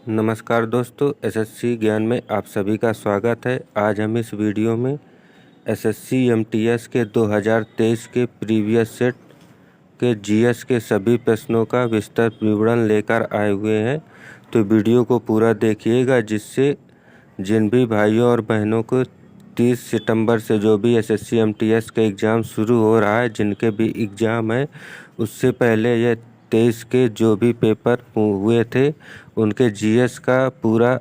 नमस्कार दोस्तों, एसएससी ज्ञान में आप सभी का स्वागत है। आज हम इस वीडियो में एसएससी एमटीएस के 2023 के प्रीवियस सेट के जीएस के सभी प्रश्नों का विस्तृत विवरण लेकर आए हुए हैं। तो वीडियो को पूरा देखिएगा, जिससे जिन भी भाइयों और बहनों को 30 सितंबर से जो भी एसएससी एमटीएस का एग्ज़ाम शुरू हो रहा है, जिनके भी एग्ज़ाम है, उससे पहले यह 23 के जो भी पेपर हुए थे उनके जीएस का पूरा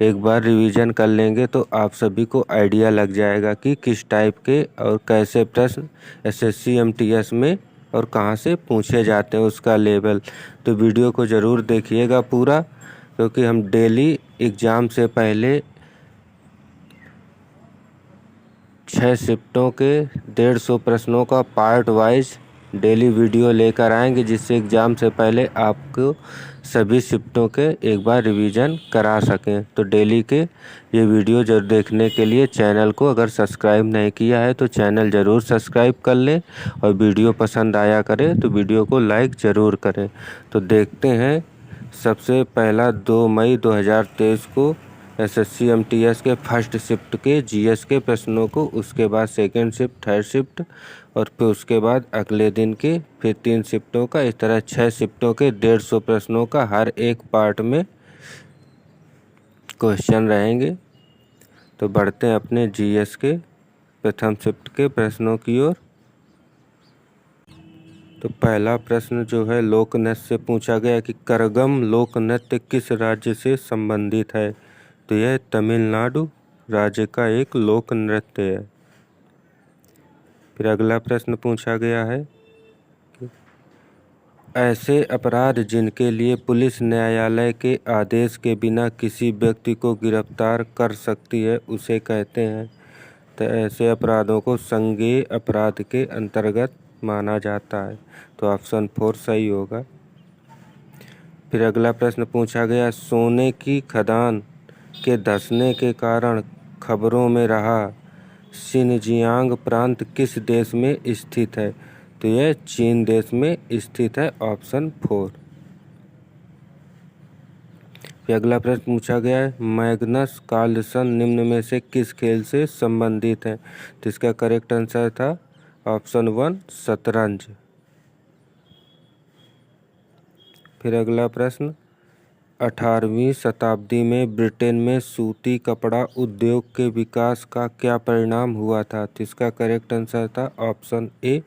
एक बार रिवीजन कर लेंगे तो आप सभी को आइडिया लग जाएगा कि किस टाइप के और कैसे प्रश्न एसएससी एमटीएस में और कहाँ से पूछे जाते हैं, उसका लेवल। तो वीडियो को ज़रूर देखिएगा पूरा, क्योंकि हम डेली एग्ज़ाम से पहले 6 शिफ्टों के 150 प्रश्नों का पार्ट वाइज डेली वीडियो लेकर आएंगे, जिससे एग्ज़ाम से पहले आपको सभी शिफ्टों के एक बार रिवीजन करा सकें। तो डेली के ये वीडियो जरूर देखने के लिए चैनल को अगर सब्सक्राइब नहीं किया है तो चैनल ज़रूर सब्सक्राइब कर लें, और वीडियो पसंद आया करे तो वीडियो को लाइक ज़रूर करें। तो देखते हैं, सबसे पहला 2 मई 2023 को एसएससी एमटीएस के फर्स्ट शिफ्ट के जीएस के प्रश्नों को, उसके बाद सेकंड शिफ्ट, थर्ड शिफ्ट, और फिर उसके बाद अगले दिन के फिर 3 शिफ्टों का, इस तरह 6 शिफ्टों के 150 प्रश्नों का हर एक पार्ट में क्वेश्चन रहेंगे। तो बढ़ते हैं अपने जीएस के प्रथम शिफ्ट के प्रश्नों की ओर। तो पहला प्रश्न जो है लोक नृत्य से पूछा गया कि करगम लोक नृत्य किस राज्य से संबंधित है। तो यह तमिलनाडु राज्य का एक लोक नृत्य है। फिर अगला प्रश्न पूछा गया है कि ऐसे अपराध जिनके लिए पुलिस न्यायालय के आदेश के बिना किसी व्यक्ति को गिरफ्तार कर सकती है उसे कहते हैं। तो ऐसे अपराधों को संज्ञेय अपराध के अंतर्गत माना जाता है। तो ऑप्शन 4 सही होगा। फिर अगला प्रश्न पूछा गया सोने की खदान के धंसने के कारण खबरों में रहा शिनजियांग प्रांत किस देश में स्थित है। तो यह चीन देश में स्थित है। ऑप्शन 4। फिर अगला प्रश्न पूछा गया है मैग्नस कार्लसन निम्न में से किस खेल से संबंधित है। तो इसका करेक्ट आंसर था ऑप्शन 1 शतरंज। फिर अगला प्रश्न 18वीं शताब्दी में ब्रिटेन में सूती कपड़ा उद्योग के विकास का क्या परिणाम हुआ था। तो इसका करेक्ट आंसर था ऑप्शन ए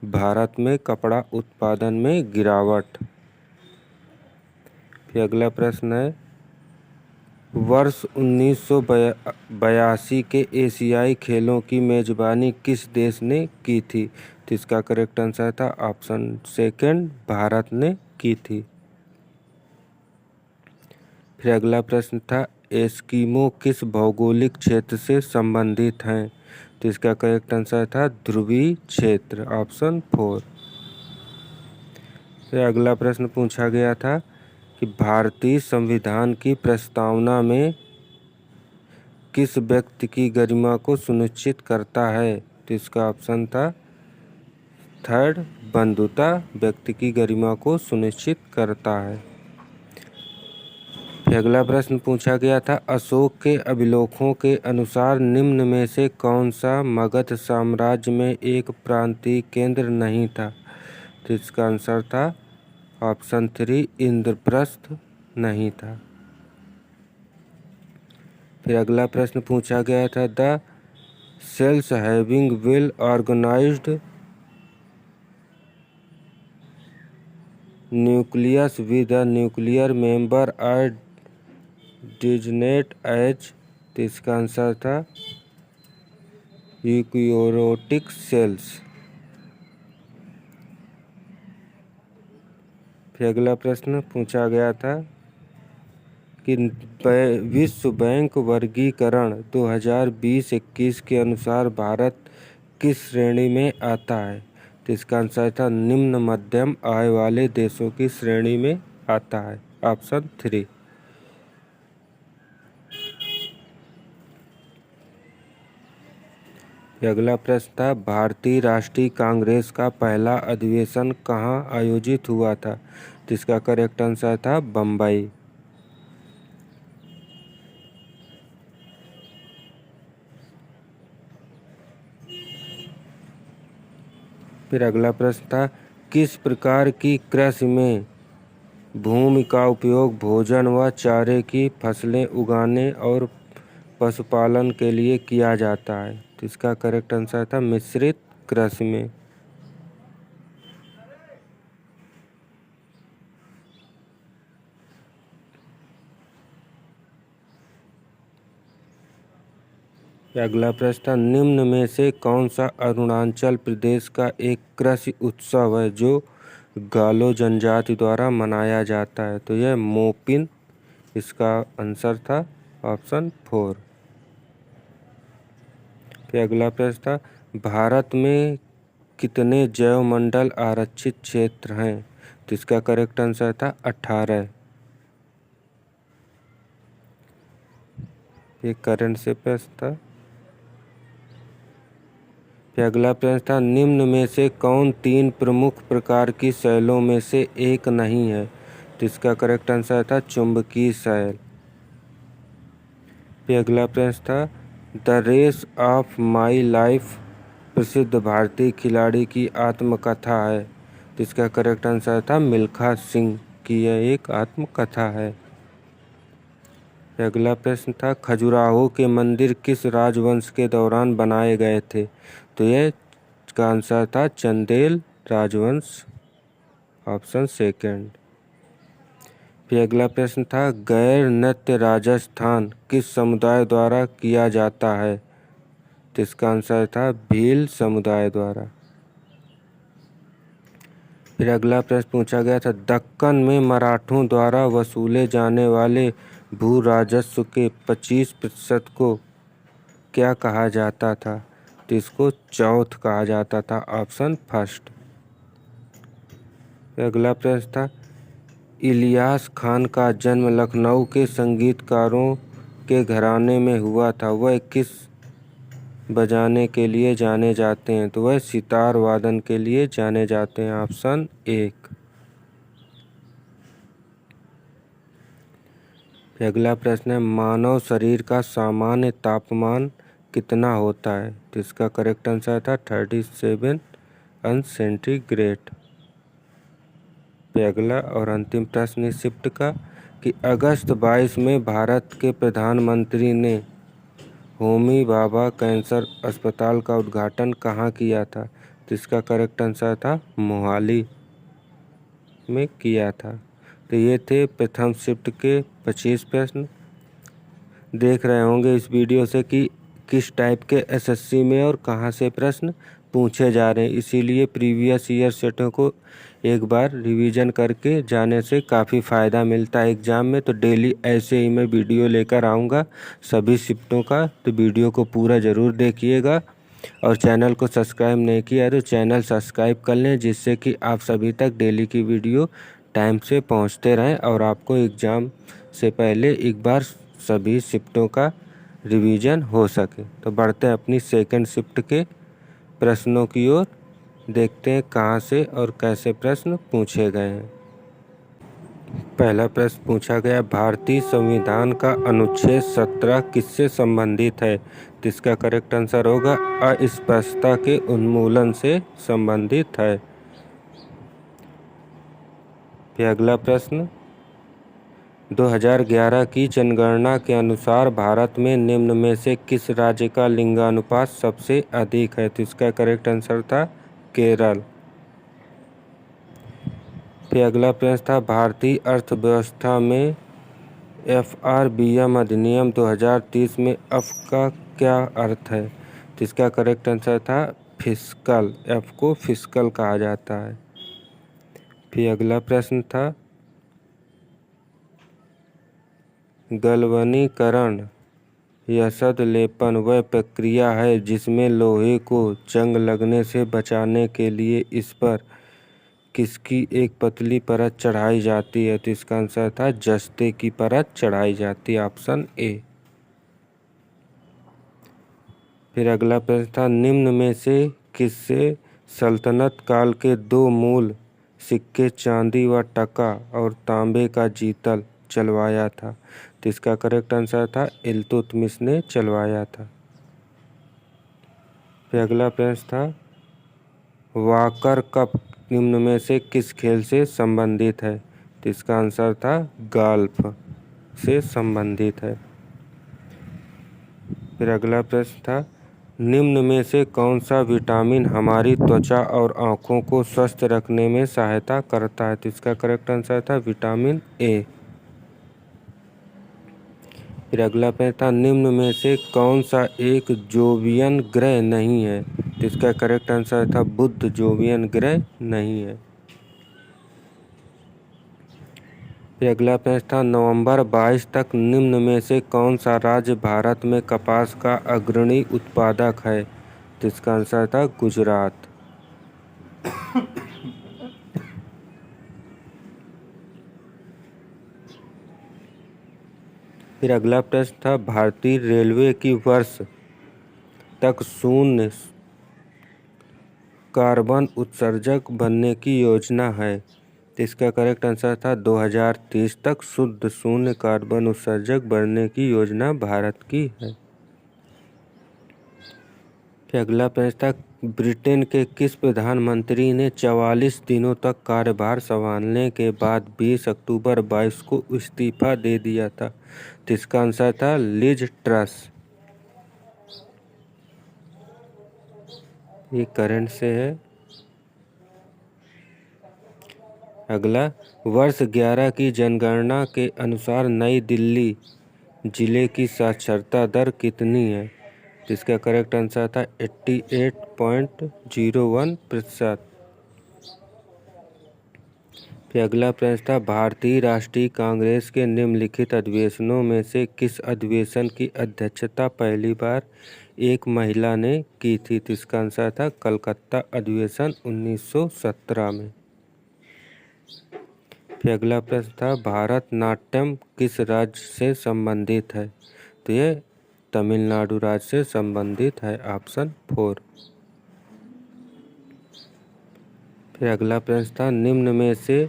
भारत में कपड़ा उत्पादन में गिरावट। फिर अगला प्रश्न है वर्ष 1982 के एशियाई खेलों की मेजबानी किस देश ने की थी। तो इसका करेक्ट आंसर था ऑप्शन सेकंड भारत ने की थी। फिर अगला प्रश्न था एस्किमो किस भौगोलिक क्षेत्र से संबंधित हैं। तो इसका करेक्ट आंसर था ध्रुवीय क्षेत्र। ऑप्शन 4। फिर अगला प्रश्न पूछा गया था कि भारतीय संविधान की प्रस्तावना में किस व्यक्ति की गरिमा को सुनिश्चित करता है। तो इसका ऑप्शन था थर्ड बंधुता व्यक्ति की गरिमा को सुनिश्चित करता है। फिर अगला प्रश्न पूछा गया था अशोक के अभिलेखों के अनुसार निम्न में से कौन सा मगध साम्राज्य में एक प्रांतीय केंद्र नहीं था। तो इसका आंसर था ऑप्शन 3 इंद्रप्रस्थ नहीं था। फिर अगला प्रश्न पूछा गया था the cells having well organised nucleus with a nuclear member are designate as. तो इसका आंसर था यूकैरियोटिक सेल्स। फिर अगला प्रश्न पूछा गया था कि विश्व बैंक वर्गीकरण 2020-21 के अनुसार भारत किस श्रेणी में आता है। तो इसका आंसर था निम्न मध्यम आय वाले देशों की श्रेणी में आता है। ऑप्शन 3। अगला प्रश्न था भारतीय राष्ट्रीय कांग्रेस का पहला अधिवेशन कहाँ आयोजित हुआ था। तो इसका करेक्ट आंसर था बम्बई। फिर अगला प्रश्न था, किस प्रकार की कृषि में भूमि का उपयोग भोजन व चारे की फसलें उगाने और पशुपालन के लिए किया जाता है? तो इसका करेक्ट आंसर था मिश्रित कृषि में। अगला प्रश्न था, निम्न में से कौन सा अरुणाचल प्रदेश का एक कृषि उत्सव है जो गालो जनजाति द्वारा मनाया जाता है? तो यह मोपिन इसका आंसर था ऑप्शन 4। फिर अगला प्रश्न था, भारत में कितने जैवमंडल आरक्षित क्षेत्र हैं? तो इसका करेक्ट आंसर था 18। ये करंट से प्रश्न था। फिर अगला प्रश्न था, निम्न में से कौन 3 प्रमुख प्रकार की शैलों में से एक नहीं है? तो इसका करेक्ट आंसर था चुंबकीय शैल। फिर अगला प्रश्न था, the race of my life प्रसिद्ध भारतीय खिलाड़ी की आत्मकथा है? तो इसका करेक्ट आंसर था मिल्खा सिंह की यह एक आत्मकथा है। अगला प्रश्न था, खजुराहो के मंदिर किस राजवंश के दौरान बनाए गए थे? तो यह का आंसर था चंदेल राजवंश, ऑप्शन 2। फिर अगला प्रश्न था, गैर नृत्य राजस्थान किस समुदाय द्वारा किया जाता है? तो इसका आंसर था भील समुदाय द्वारा। फिर अगला प्रश्न पूछा गया था, दक्कन में मराठों द्वारा वसूले जाने वाले भू राजस्व के 25% को क्या कहा जाता था? तो इसको चौथ कहा जाता था, ऑप्शन 1। अगला प्रश्न था, इलियास खान का जन्म लखनऊ के संगीतकारों के घराने में हुआ था, वह किस बजाने के लिए जाने जाते हैं? तो वह सितार वादन के लिए जाने जाते हैं, ऑप्शन 1। अगला प्रश्न है, मानव शरीर का सामान्य तापमान कितना होता है? तो इसका करेक्ट आंसर था 37 अंश सेंटीग्रेड। अगला और अंतिम प्रश्न इस शिफ्ट का, कि अगस्त 22 में भारत के प्रधानमंत्री ने होमी भाभा कैंसर अस्पताल का उद्घाटन कहाँ किया था? तो इसका करेक्ट आंसर था मोहाली में किया था। तो ये थे प्रथम शिफ्ट के 25 प्रश्न। देख रहे होंगे इस वीडियो से कि किस टाइप के एसएससी में और कहाँ से प्रश्न पूछे जा रहे हैं, इसीलिए प्रीवियस ईयर सेटों को एक बार रिवीजन करके जाने से काफ़ी फ़ायदा मिलता है एग्ज़ाम में। तो डेली ऐसे ही मैं वीडियो लेकर आऊँगा सभी शिफ्टों का, तो वीडियो को पूरा ज़रूर देखिएगा। और चैनल को सब्सक्राइब नहीं किया तो चैनल सब्सक्राइब कर लें, जिससे कि आप सभी तक डेली की वीडियो टाइम से पहुंचते रहें और आपको एग्ज़ाम से पहले एक बार सभी शिफ्टों का रिवीजन हो सके। तो बढ़ते हैं अपनी सेकंड शिफ्ट के प्रश्नों की ओर, देखते हैं कहां से और कैसे प्रश्न पूछे गए हैं। पहला प्रश्न पूछा गया, भारतीय संविधान का अनुच्छेद 17 किससे संबंधित है? तो इसका करेक्ट आंसर होगा अस्पष्टता के उन्मूलन से संबंधित है। फिर अगला प्रश्न, 2011 की जनगणना के अनुसार भारत में निम्न में से किस राज्य का लिंगानुपात सबसे अधिक है? तो इसका करेक्ट आंसर था केरल। फिर अगला प्रश्न था, भारतीय अर्थव्यवस्था में FRBM अधिनियम 2030 में एफ का क्या अर्थ है? तो इसका करेक्ट आंसर था फिस्कल, एफ को फिस्कल कहा जाता है। फिर अगला प्रश्न था, गलवनीकरण या सदलेपन वह प्रक्रिया है जिसमें लोहे को जंग लगने से बचाने के लिए इस पर किसकी एक पतली परत चढ़ाई जाती है? तो इसका आंसर था जस्ते की परत चढ़ाई जाती है, ऑप्शन ए। फिर अगला प्रश्न था, निम्न में से किससे सल्तनत काल के 2 मूल सिक्के चांदी व टका और तांबे का जीतल चलवाया था? तो इसका करेक्ट आंसर था इल्तुतमिश ने चलवाया था। फिर अगला प्रश्न था, वॉकर कप निम्न में से किस खेल से संबंधित है? तो इसका आंसर था गोल्फ से संबंधित है। फिर अगला प्रश्न था, निम्न में से कौन सा विटामिन हमारी त्वचा और आँखों को स्वस्थ रखने में सहायता करता है? तो इसका करेक्ट आंसर था विटामिन ए। फिर अगला प्रश्न था, निम्न में से कौन सा एक जोवियन ग्रह नहीं है? तो इसका करेक्ट आंसर था बुध जोवियन ग्रह नहीं है। फिर अगला प्रश्न था, नवंबर 22 तक निम्न में से कौन सा राज्य भारत में कपास का अग्रणी उत्पादक है? तो इसका आंसर था गुजरात। फिर अगला प्रश्न था, भारतीय रेलवे की वर्ष तक शून्य कार्बन उत्सर्जक बनने की योजना है। तो इसका करेक्ट आंसर था 2030 तक शुद्ध शून्य कार्बन उत्सर्जक बनने की योजना भारत की है। फिर अगला प्रश्न था, ब्रिटेन के किस प्रधानमंत्री ने 44 दिनों तक कार्यभार संभालने के बाद 20 अक्टूबर 22 को इस्तीफा दे दिया था? तो इसका आंसर था लिज ट्रस। ये करंट से है। अगला, वर्ष 11 की जनगणना के अनुसार नई दिल्ली जिले की साक्षरता दर कितनी है? तो इसका करेक्ट आंसर था 88.01%। फिर अगला प्रश्न था, भारतीय राष्ट्रीय कांग्रेस के निम्नलिखित अधिवेशनों में से किस अधिवेशन की अध्यक्षता पहली बार एक महिला ने की थी? तो इसका आंसर था कलकत्ता अधिवेशन 1917 में। फिर अगला प्रश्न था, भारतनाट्यम किस राज्य से संबंधित है? तो ये तमिलनाडु राज्य से संबंधित है, ऑप्शन 4। फिर अगला प्रश्न था, निम्न में से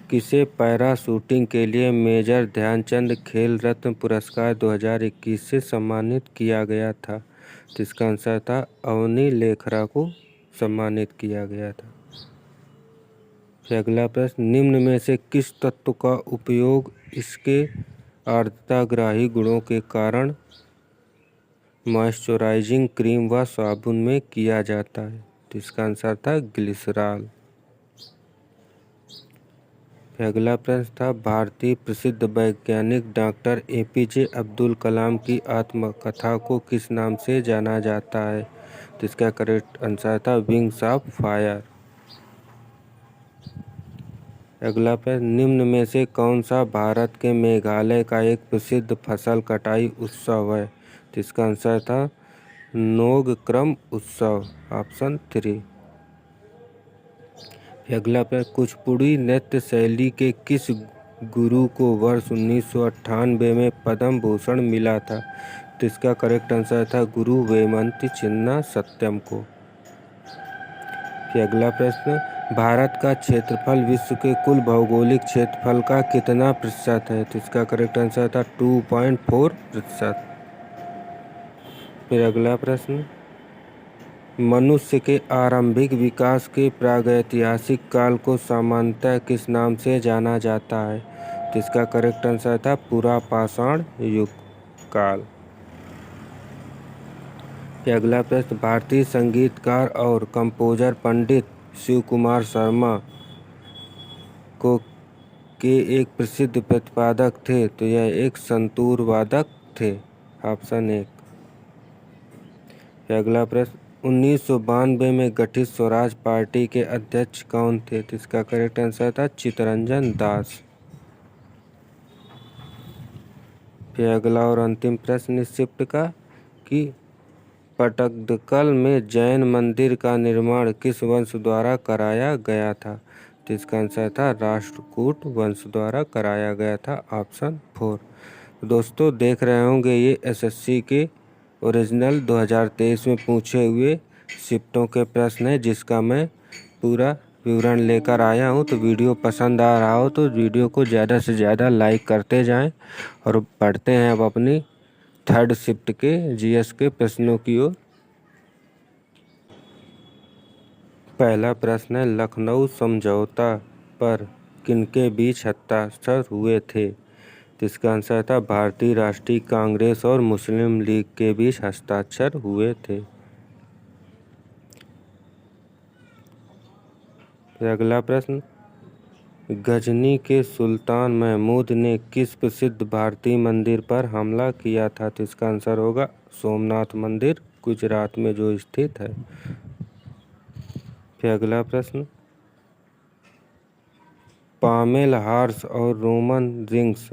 किसे पैरा शूटिंग के लिए मेजर ध्यानचंद खेल रत्न पुरस्कार 2021 से सम्मानित किया गया था? तो इसका आंसर था अवनी लेखरा को सम्मानित किया गया था। फिर अगला प्रश्न, निम्न में से किस तत्व का उपयोग इसके आर्द्रताग्राही गुणों के कारण मॉइस्चराइजिंग क्रीम व साबुन में किया जाता है? तो इसका आंसर था ग्लिसरॉल। फिर अगला प्रश्न था, भारतीय प्रसिद्ध वैज्ञानिक डॉक्टर APJ अब्दुल कलाम की आत्मकथा को किस नाम से जाना जाता है? तो इसका करेक्ट आंसर था विंग्स ऑफ फायर। अगला प्रश्न, निम्न में से कौन सा भारत के मेघालय का एक प्रसिद्ध फसल कटाई उत्सव है? तो इसका आंसर था नोगक्रम उत्सव, ऑप्शन 3। अगला प्रश्न, कुचिपुड़ी नृत्य शैली के किस गुरु को वर्ष 1998 में पद्म भूषण मिला था? तो इसका करेक्ट आंसर था गुरु वेमंती चिन्ना सत्यम को। अगला प्रश्न, भारत का क्षेत्रफल विश्व के कुल भौगोलिक क्षेत्रफल का कितना प्रतिशत है? तो इसका करेक्ट आंसर था 2.4%। फिर अगला प्रश्न, मनुष्य के आरंभिक विकास के प्रागैतिहासिक काल को सामान्यतः किस नाम से जाना जाता है? तो इसका करेक्ट आंसर था पुरापाषाण युग काल। अगला प्रश्न, भारतीय संगीतकार और कंपोजर पंडित शिव कुमार शर्मा को के एक प्रसिद्ध प्रतिपादक थे? तो यह एक संतूर वादक थे, ऑप्शन 1। अगला प्रश्न, 1992 में गठित स्वराज पार्टी के अध्यक्ष कौन थे? तो इसका करेक्ट आंसर था चित्तरंजन दास। फिर अगला और अंतिम प्रश्न इस शिफ्ट का, कि पटदकल में जैन मंदिर का निर्माण किस वंश द्वारा कराया गया था? तो इसका आंसर था राष्ट्रकूट वंश द्वारा कराया गया था, ऑप्शन 4। दोस्तों, देख रहे होंगे ये SSC के ओरिजिनल 2023 में पूछे हुए शिफ्टों के प्रश्न है, जिसका मैं पूरा विवरण लेकर आया हूँ। तो वीडियो पसंद आ रहा हो तो वीडियो को ज़्यादा से ज़्यादा लाइक करते जाएं और बढ़ते हैं अब अपनी थर्ड शिफ्ट के GS के प्रश्नों की ओर। पहला प्रश्न है, लखनऊ समझौता पर किनके बीच हस्ताक्षर हुए थे? तो इसका आंसर था भारतीय राष्ट्रीय कांग्रेस और मुस्लिम लीग के बीच हस्ताक्षर हुए थे। फिर अगला प्रश्न, गजनी के सुल्तान महमूद ने किस प्रसिद्ध भारतीय मंदिर पर हमला किया था? तो इसका आंसर होगा सोमनाथ मंदिर, गुजरात में जो स्थित है। फिर अगला प्रश्न, पामेल हार्स और रोमन रिंग्स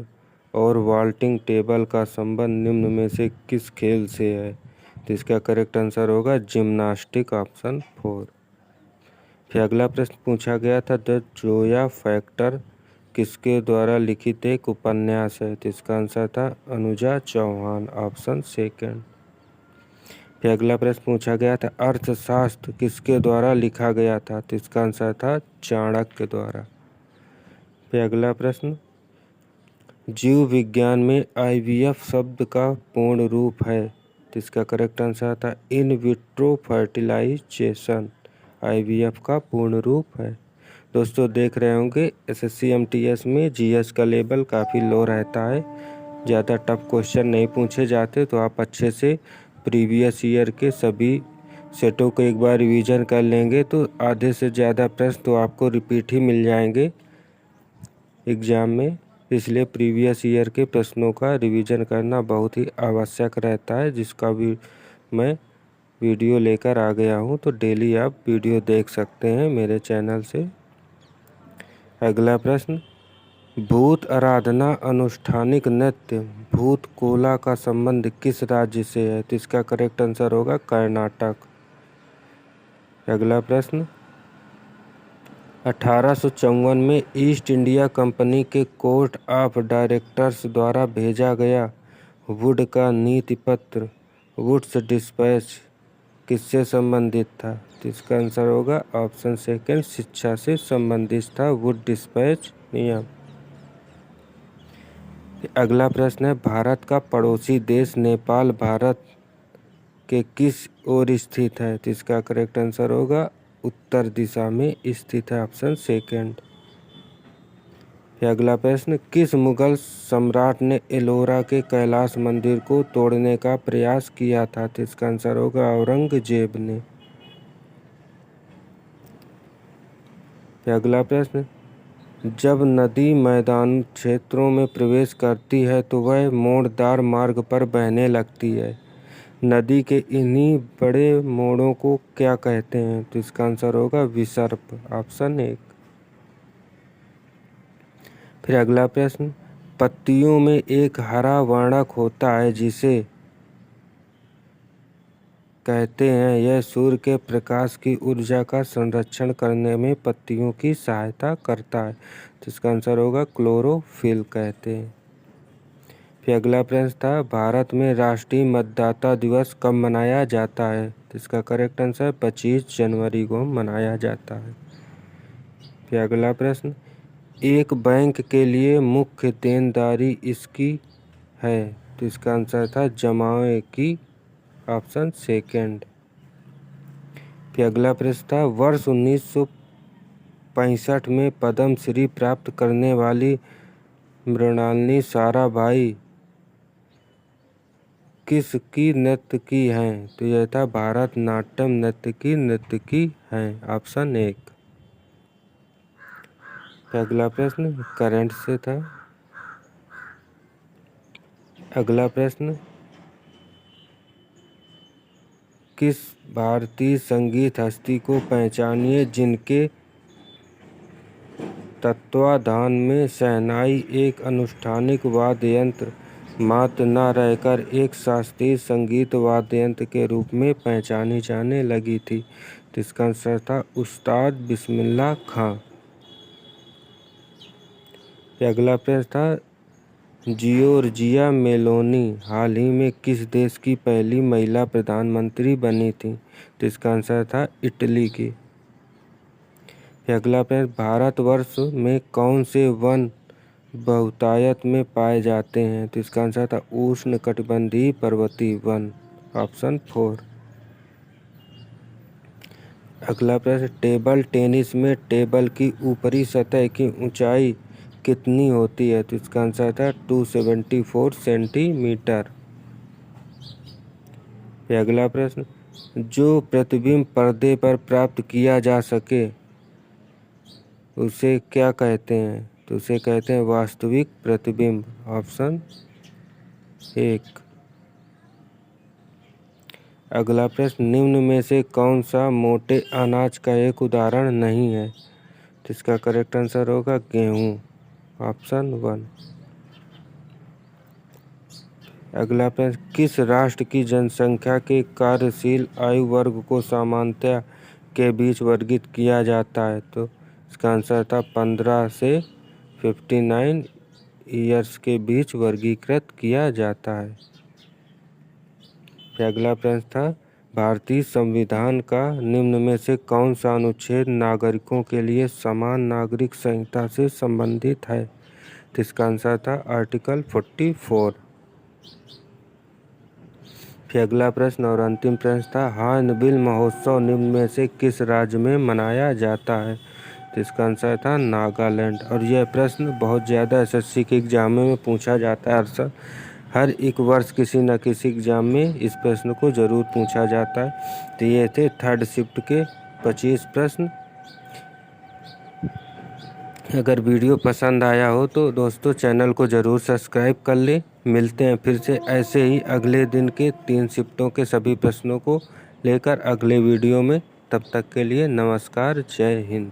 और वाल्टिंग टेबल का संबंध निम्न में से किस खेल से है? तो इसका करेक्ट आंसर होगा जिम्नास्टिक, ऑप्शन 4। फिर अगला प्रश्न पूछा गया था, द जोया फैक्टर किसके द्वारा लिखित एक उपन्यास है? तो इसका आंसर था अनुजा चौहान, ऑप्शन 2। फिर अगला प्रश्न पूछा गया था, अर्थशास्त्र किसके द्वारा लिखा गया था? तो इसका आंसर था चाणक्य द्वारा। फिर अगला प्रश्न, जीव विज्ञान में IVF शब्द का पूर्ण रूप है? तो इसका करेक्ट आंसर था इन विट्रो फर्टिलाइजेशन, IVF का पूर्ण रूप है। दोस्तों देख रहे होंगे SSC MTS में GS का लेवल काफ़ी लो रहता है, ज़्यादा टफ क्वेश्चन नहीं पूछे जाते, तो आप अच्छे से प्रीवियस ईयर के सभी सेटों को एक बार रिवीजन कर लेंगे तो आधे से ज़्यादा प्रश्न तो आपको रिपीट ही मिल जाएंगे एग्ज़ाम में। इसलिए प्रीवियस ईयर के प्रश्नों का रिवीजन करना बहुत ही आवश्यक रहता है, जिसका भी मैं वीडियो लेकर आ गया हूं, तो डेली आप वीडियो देख सकते हैं मेरे चैनल से। अगला प्रश्न, भूत आराधना अनुष्ठानिक नृत्य भूत कोला का संबंध किस राज्य से है? तो इसका करेक्ट आंसर होगा कर्नाटक। अगला प्रश्न, 1854 में ईस्ट इंडिया कंपनी के कोर्ट ऑफ डायरेक्टर्स द्वारा भेजा गया वुड का नीति पत्र वुड्स डिस्पैच किससे संबंधित था? तो इसका आंसर होगा ऑप्शन 2, शिक्षा से संबंधित था वुड डिस्पैच नियम। अगला प्रश्न है, भारत का पड़ोसी देश नेपाल भारत के किस ओर स्थित है? तो इसका करेक्ट आंसर होगा उत्तर दिशा में स्थित है, ऑप्शन 2। अगला प्रश्न, किस मुगल सम्राट ने एलोरा के कैलाश मंदिर को तोड़ने का प्रयास किया था? तो इसका आंसर होगा औरंगजेब ने। अगला प्रश्न, जब नदी मैदान क्षेत्रों में प्रवेश करती है तो वह मोड़दार मार्ग पर बहने लगती है। नदी के इन्हीं बड़े मोड़ों को क्या कहते हैं? तो इसका आंसर होगा विसर्प, ऑप्शन 1। फिर अगला प्रश्न, पत्तियों में एक हरा वर्णक होता है जिसे कहते हैं, यह सूर्य के प्रकाश की ऊर्जा का संरक्षण करने में पत्तियों की सहायता करता है। तो इसका आंसर होगा क्लोरोफिल कहते हैं। फिर अगला प्रश्न था, भारत में राष्ट्रीय मतदाता दिवस कब मनाया जाता है? तो इसका करेक्ट आंसर 25 जनवरी को मनाया जाता है। फिर अगला प्रश्न, एक बैंक के लिए मुख्य देनदारी इसकी है? तो इसका आंसर था जमाए की, ऑप्शन 2। फिर अगला प्रश्न था, वर्ष 1965 में पद्म श्री प्राप्त करने वाली मृणालिनी साराभाई किस की नर्तकी हैं? तो यह था भारतनाट्यम नृत्य की नर्तकी हैं, ऑप्शन 1। अगला प्रश्न करंट से था। अगला प्रश्न, किस भारतीय संगीत हस्ती को पहचानिए जिनके तत्वाधान में शहनाई एक अनुष्ठानिक वाद्य यंत्र मात्र न रहकर एक शास्त्रीय संगीत वाद्य यंत्र के रूप में पहचानी जाने लगी थी? तो इसका आंसर था उस्ताद बिस्मिल्लाह खां। अगला प्रश्न था, जियोर्जिया मेलोनी हाल ही में किस देश की पहली महिला प्रधानमंत्री बनी थी? तो इसका आंसर था इटली की। अगला प्रश्न, भारतवर्ष में कौन से वन बहुतायत में पाए जाते हैं? तो इसका आंसर था उष्णकटिबंधीय पर्वतीय वन, ऑप्शन 4। अगला प्रश्न, टेबल टेनिस में टेबल की ऊपरी सतह की ऊंचाई कितनी होती है? तो इसका आंसर था 274 सेंटीमीटर। अगला प्रश्न, जो प्रतिबिंब पर्दे पर प्राप्त किया जा सके उसे क्या कहते हैं? तो उसे कहते हैं वास्तविक प्रतिबिंब। ऑप्शन 1। अगला प्रश्न, निम्न में से कौन सा मोटे अनाज का एक उदाहरण नहीं है? तो इसका करेक्ट आंसर होगा गेहूँ। ऑप्शन 1। अगला प्रश्न, किस राष्ट्र की जनसंख्या के कार्यशील आयु वर्ग को समानता के बीच वर्गीकृत किया जाता है? तो इसका आंसर था 15 से 59 ईयर्स के बीच वर्गीकृत किया जाता है। अगला प्रश्न था, भारतीय संविधान का निम्न में से कौन सा अनुच्छेद नागरिकों के लिए समान नागरिक संहिता से संबंधित है? तो इसका आंसर था आर्टिकल 44। फिर अगला प्रश्न और अंतिम प्रश्न था, हॉर्नबिल महोत्सव निम्न में से किस राज्य में मनाया जाता है? तो इसका आंसर था नागालैंड। और यह प्रश्न बहुत ज़्यादा एसएससी के एग्जाम में पूछा जाता है अक्सर। हर एक वर्ष किसी न किसी एग्जाम में इस प्रश्न को ज़रूर पूछा जाता है। तो ये थे थर्ड शिफ्ट के 25 प्रश्न। अगर वीडियो पसंद आया हो तो दोस्तों चैनल को ज़रूर सब्सक्राइब कर ले। मिलते हैं फिर से ऐसे ही अगले दिन के 3 शिफ्टों के सभी प्रश्नों को लेकर अगले वीडियो में। तब तक के लिए नमस्कार, जय हिंद।